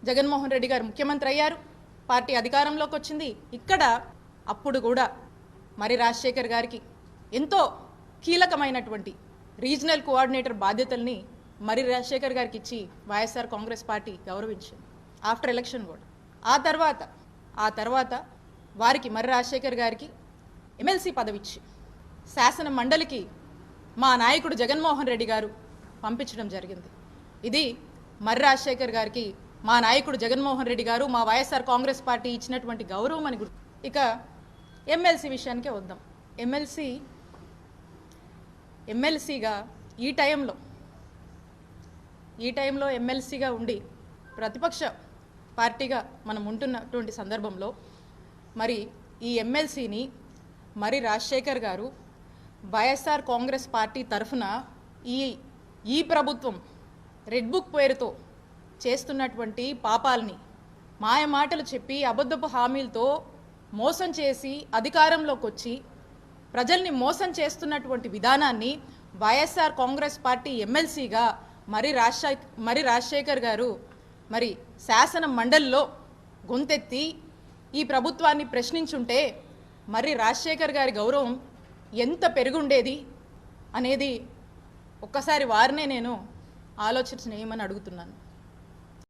జగన్మోహన్ రెడ్డి గారు ముఖ్యమంత్రి అయ్యారు, పార్టీ అధికారంలోకి వచ్చింది. ఇక్కడ అప్పుడు కూడా మరి రాజశేఖర్ గారికి ఎంతో కీలకమైనటువంటి రీజనల్ కోఆర్డినేటర్ బాధ్యతల్ని మరి రాజశేఖర్ గారికి ఇచ్చి వైఎస్ఆర్ కాంగ్రెస్ పార్టీ గౌరవించింది ఆఫ్టర్ ఎలక్షన్ కూడా. ఆ తర్వాత వారికి మరి రాజశేఖర్ గారికి ఎమ్మెల్సీ పదవిచ్చి శాసన మండలికి మా నాయకుడు జగన్మోహన్ రెడ్డి గారు పంపించడం జరిగింది. ఇది మరి రాజశేఖర్ గారికి మా నాయకుడు జగన్మోహన్ రెడ్డి గారు, మా వైఎస్ఆర్ కాంగ్రెస్ పార్టీ ఇచ్చినటువంటి గౌరవం అని గుర్తు. ఇక ఎమ్మెల్సీ విషయానికే వద్దాం. ఎమ్మెల్సీగా ఈ టైంలో ఎమ్మెల్సీగా ఉండి ప్రతిపక్ష పార్టీగా మనం ఉంటున్నటువంటి సందర్భంలో మరి ఈ ఎమ్మెల్సీని మరి రాజశేఖర్ గారు వైఎస్ఆర్ కాంగ్రెస్ పార్టీ తరఫున ఈ ప్రభుత్వం రెడ్ బుక్ పేరుతో చేస్తున్నటువంటి పాపాలని, మాయ మాటలు చెప్పి అబద్ధపు హామీలతో మోసం చేసి అధికారంలోకి వచ్చి ప్రజల్ని మోసం చేస్తున్నటువంటి విధానాన్ని వైఎస్ఆర్ కాంగ్రెస్ పార్టీ ఎమ్మెల్సీగా మరి రాజశేఖర్ గారు మరి శాసన మండలిలో గొంతెత్తి ఈ ప్రభుత్వాన్ని ప్రశ్నించుంటే మరి రాజశేఖర్ గారి గౌరవం ఎంత పెరుగుండేది అనేది ఒక్కసారి వారినే నేను ఆలోచించమని అడుగుతున్నాను.